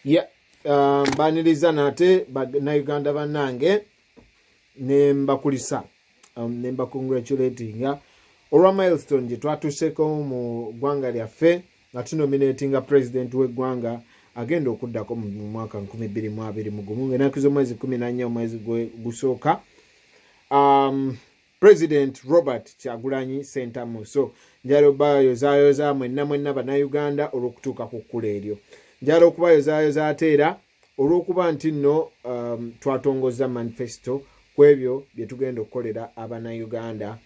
Yeah, baniriza nate na Uganda banange nembakulisa nemba congratulating olwa milestone je twatuseko mu gwanga lyaffe nga tunominatinga president w'eggwanga agenda okuddako mu mwaka 2021 ng'enaku mwezi 14 omwezi gusooka President Robert Kyagulanyi Ssentamu. So njalo bayozayoza mwenna bannayuganda olw'okutuuka ku kkula eryo. Njalo okubayozayoza ate era olw'okuba nti nno twatongoza manifesto ku ebyo bye tugenda okukolera abannayuganda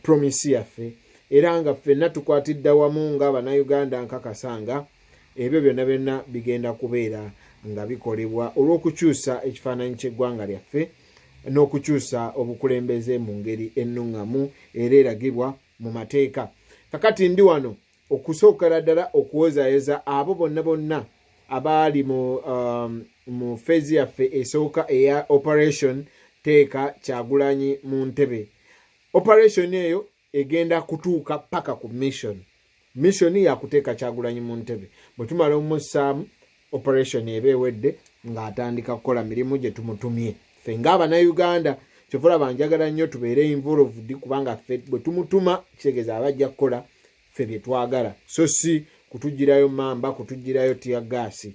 promise yaffe era nga ffenna tukwatidde wamu nga abannayuganda nkakasanga ebyo byonna bigenda kubeera nga bikolebwa olw'okukyusa ekifaananyi ky'eggwanga lyaffe n'okukyusa obukulembeze mu ngeri ennungamu era eragibwa mu mateeka. Kakati ndi wano okusookera ddala okuwozayeza abo bonna abaali mu feezi yaffe esooka eya operation teeka Kyagulanyi mu ntebe. Operation eyo egenda kutuuka paka ku mission ya kuteeka Kyagulanyi mu ntebe. Bwe tumala omussaamu operation eba ewedde ng'atandika kukola mirimu gye tumutumye. Ffe ng'Abannayuganda kyovula banjagala nnyo tubeere involved kubanga ffe bwe tumutuma kitegeeza abajja kukola ffe bye twagala so si kutugirayo mamba kutugirayo tiyagaasi.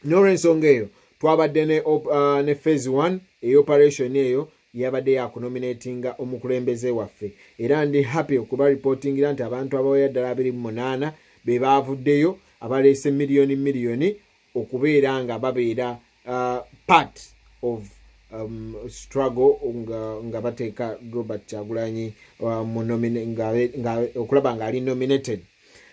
N'olw'ensonga eyo twabadde ne phase 1 operation eyo yabadde yakunominatinga omukulembeze waffe era ndi happy okuba reportingira nti abantu abawera ddala 28 be baavuddeyo abaleese miliyoni okubeera nga babeera part of struggle nga bateeka Robert Kyagulanyi okulaba nga ali nominated.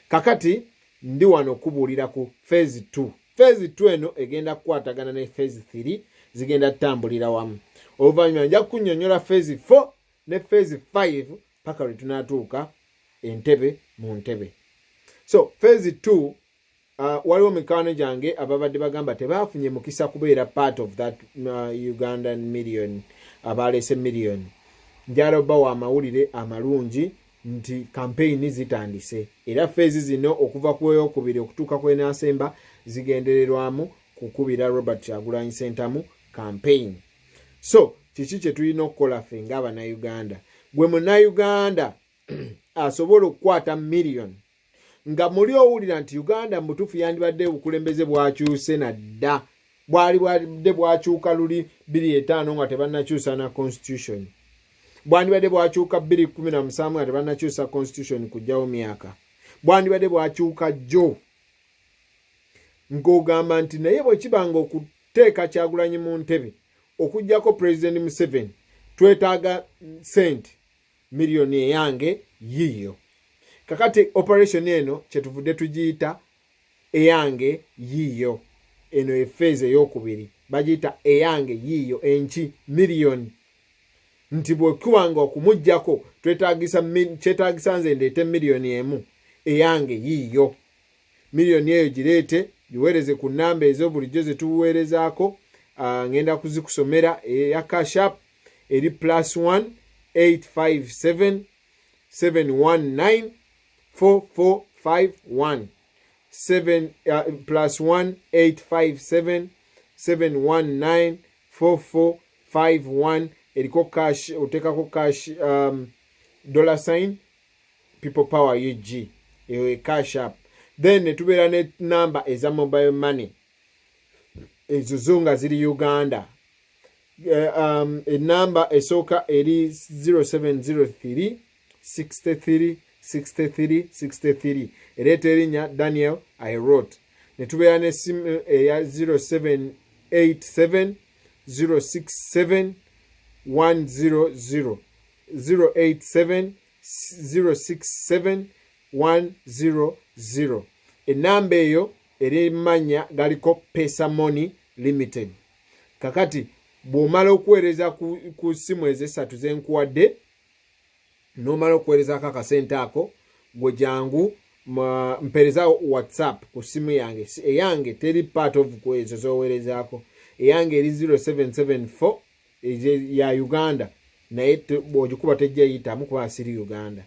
Kakati ndi wano okubuulira ku phase 2. Phase 2 eno egenda kukwatagana ne phase 3 zigenda tutambulira wamu. Oluvannyuma nja kunnyonnyola phase 4 ne phase 5 paka lwe tunaatuuka entebe mu ntebe. So phase 2 waliwo mikwano gyange ababadde bagamba tebaafunye mukisa kubeera part of that Ugandan million abaleese million. Njala bawa amawulire amalungi nti campaign zitandise era phase zino okuva ku eyokubiri okutuuka ku enaasemba zigendererwamu kukubira Robert Kyagulanyi Ssentamu campaign. So kiki kye tulina okukola ffe ng'Abannayuganda? Gwe munnayuganda asobola okukwata million nga muli owulira nti Uganda mutuufu yandibadde obukulembeze bwakyuse nadda bwalibadde bwakyuka luli 25 nga tebannakyusa na constitution bwandibadde bwakyuka 2017 nga tebannakyusa constitution kujjawo myaka bwandibadde bwakyuka jjo ng'ogamba nti naye bwe kibanga okuteeka Kyagulanyi mu ntebe okujjako President Museveni twetaaga sente miliyoni eyange yiyo. Kakati operation eno kyetuvudde tugiyita eyange yiyo. Eno efeeze ey'okubiri bagiyita eyange yiyo enki miliyoni. Nti bwe kubanga okumuggyako kyetaagisa nze ndeete miliyoni emu eyange yiyo. Miliyoni eyo gireete giweereze ku nnamba ez'obulijjo ze tuweerezaako. Ngenda kuzikusomera eya Cash App eri +1 857 719 4451 +1 857 719 4451 eriko cash otekako cash $sign people power UG eyo Cash App. Then netubeera ne number eza mobile money ezo zonga ziri Uganda. Enamba esooka eri 0703 63 63 63 ereeta erinnya Daniel I wrote. Netubeera ne simu eya 0787 067 100 087 067 100. Enamba eyo eri manya galiko Pesa Money Limited. Kakati bw'omala okuweereza ku simu ez'esatu zenkuwadde n'omala okuweereza akakasente ako gwe jangu mpereza WhatsApp ku simu yange. Eyange teri part of kwezo z'oweerezaako. Eyange eri 0774 ya Uganda naye bw'ogikuba tejja yitamu kuba siri Uganda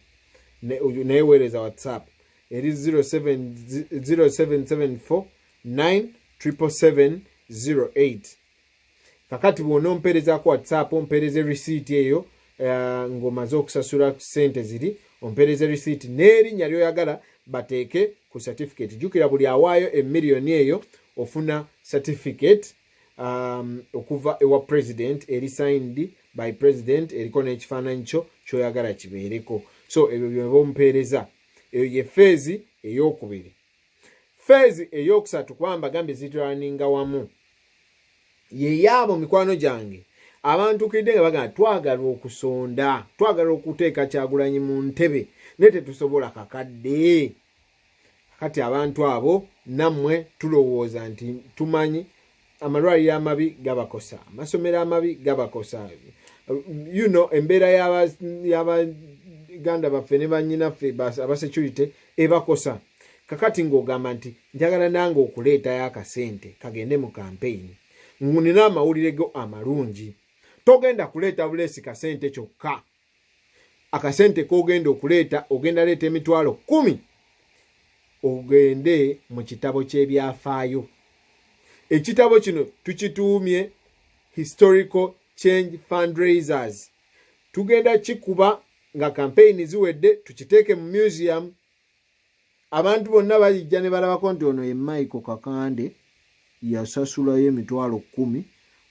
naye weereza WhatsApp eri 0774 9 77708. kakati bwona omperezaako WhatsApp ompereze receipt eyo ng'omaze okusasula sente ziri ompereze receipt n'erinnya ly'oyagala bateeke ku certificate. Jukira buli awaayo $1,000,000 eyo ofuna certificate okuva ewa president eri signed by president eriko n'ekifaananyi kyo ky'oyagala kibeereko. So ebyo byeba omupeereza. Eyo ye phase ey'okubiri. Phase ey'okusatu kwamba gambe zitulaninga wamu ye yaabo mikwano gyange abantukidde nga bagamba twagala okusonda, twagala okuteeka Kyagulanyi mu ntebe ne tetusobola kakadde. Kati abantu abo nammwe tulowooza nti tumanyi amalwaliro amabi gabakosa, amasomero amabi gabakosa, embeera y'Abaganda baffe ne bannyinaffe abasecurity ebakosa. Kakati ng'ogamba nti njagala nange okuleetayo akasente kagende mu campaign, nina amawulire go amalungi. Togenda kuleeta buleesi kasente kyokka. Akasente k'ogenda okuleeta ogenda leeta $10,000 ogende mu kitabo ky'ebyafaayo. Ekitabo kino tukituumye Historical Change Fundraisers. Tugenda kikuba nga campaign ziwedde tukiteeke mu museum. Abantu bonna balijja ne balabako nti ono ye Michael Kakande yasasulayo $10,000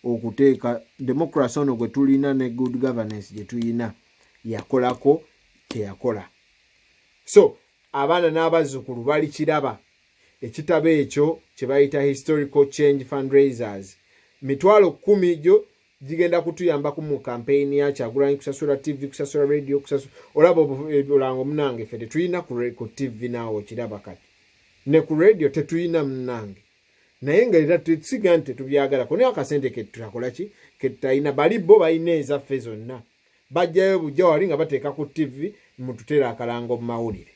okuteeka democracy ono gwe tulina ne good governance gye tuyina yakolako teyakola. So abaana n'abazzukulu bali kiraba ekitabo ekyo kye bayita Historical Change Fundraisers. $10,000 gyo gigenda kutuyamba ku mu campaign ya Kyagulanyi kusasula TV, kusasula radio, kusasula olaba obulango munange ffe tetuyina ku TV naawe kiraba kati. Ne ku radio tetuyina munange. Naye nga era tusiga nti tubyagala kone akasente ke tutakola ki ke tutayina bali bo bayina ezaffe zonna. Bajjayo bujja wali nga bateeka ku TV mututera akalango mu mawulire.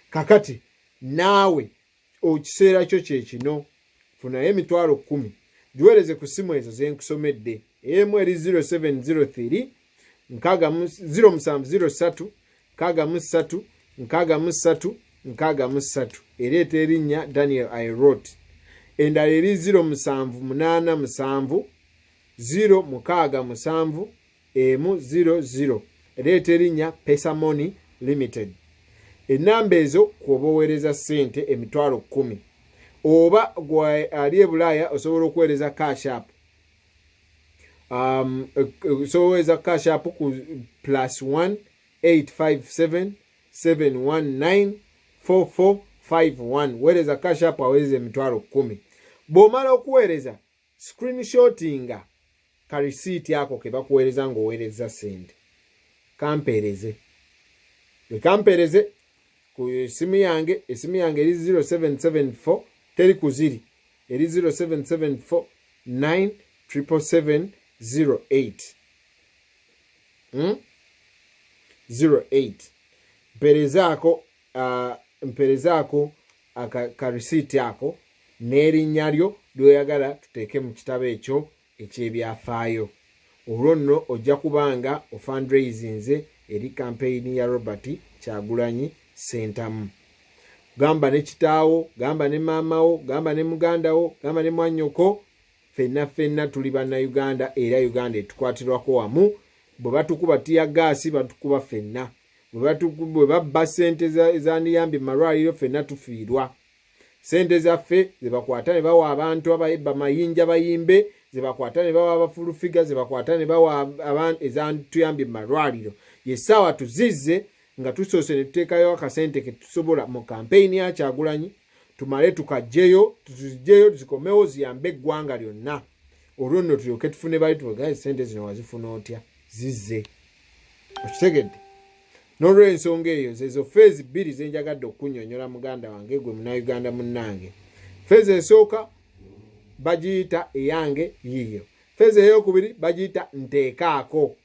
Kakati naawe okiseera kyo kye kino funayo $10,000 giweereze ku ssimu ezo ze nkusomedde. Emu eri 0703 0703 63 ereeta erinnya Daniel Airot. Endala eri 0787 067 00 ereeta erinnya Pesa Money Limited. Ennamba ezo kuba oweereza ssente $10,000 oba gwe ali e Bulaaya osobola okuweereza cash app. Osobola cash app ku +1 857 719 4451. Weereza cash app aweereza $10,000. Bw'omala okuweereza screenshotinga ka receipt yako ke bakuweereza ng'oweereza ssente. Kampeereze. Kampeereze ku esimu yange eri 0774 teri kuziri eri 0774 97708 08. Mperezaako ka receipt yako n'erinnya lyo ly'oyagala tuteeke mu kitabo ekyo eky'ebyafaayo. Olwo nno ojja kubanga ofundraisinze eri campaign ya Robert Kyagulanyi Ssentamu. Gamba ne kitaawo, gamba ne maamawo, gamba ne mugandawo, gamba ne mwannyoko, ffenna tuli bannayuganda era Uganda etukwatirwako wamu. Bwe batukuba tiya gaasi batukuba ffenna. Bwe babba ssente ezandiyambye malwaliro ffenna tufiirwa. Ssente zaffe ze bakwata ne bawa abantu abayibba mayinja bayimbe, ze bakwata ne bawa abafulufiga, ze bakwata ne bawa abantu ezantuyambye malwaliro. Yessaawa tuzizze nga tusoose ne tuteekayo akasente ke tusobola mu campaign ya Kyagulanyi tumale tukajjeyo tuzijjeyo tuzikomewo ziyambe eggwanga lyonna. Olwo nno tulyoke tufune bali tugaye ssente zino wazifuna otya zizze. Okitegedde? N'olw'ensonga eyo zezo phase 2 ze njagadde okunnyonnyola muganda wange gwe Munnayuganda munnange. Phase esooka bagiyita eyange yiyo. Phase ey'okubiri bagiyita nteekaako.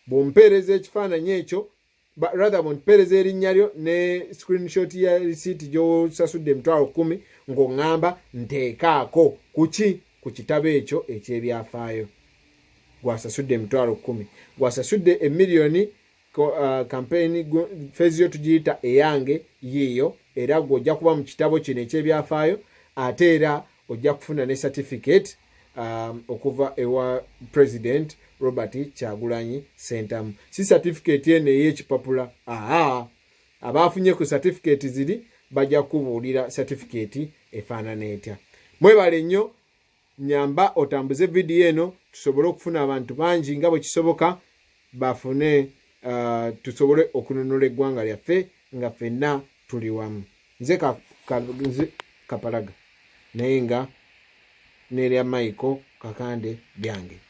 Bw'ompeereza ekifaananyi ekyo rather bw'ompeereza erinnya lyo ne screenshot ya receipt gy'osasudde $10,000 ng'oŋŋamba nteekaako kuki ku kitabo ekyo eky'ebyafaayo. Gwasasudde $10,000 gwasasudde $1,000,000 campaign phase yo tugiyita eyange yiyo era gw'ojja kuba mu kitabo kino eky'ebyafaayo ate era ojja kufuna ne certificate okuva ewa president Robert Kyagulanyi Ssentamu. Si certificate eno ey'ekipapula, abaafunye ku certificate ziri bajja kubuulira certificate efaanana etya. Mwebale nnyo, nyamba otambuze vidiyo eno tusobole okufuna abantu bangi nga bwe kisoboka bafune tusobole okununula eggwanga lyaffe nga ffenna tuli wamu. Nze Kapalaga naye nga n'erya Michael Kakande byange.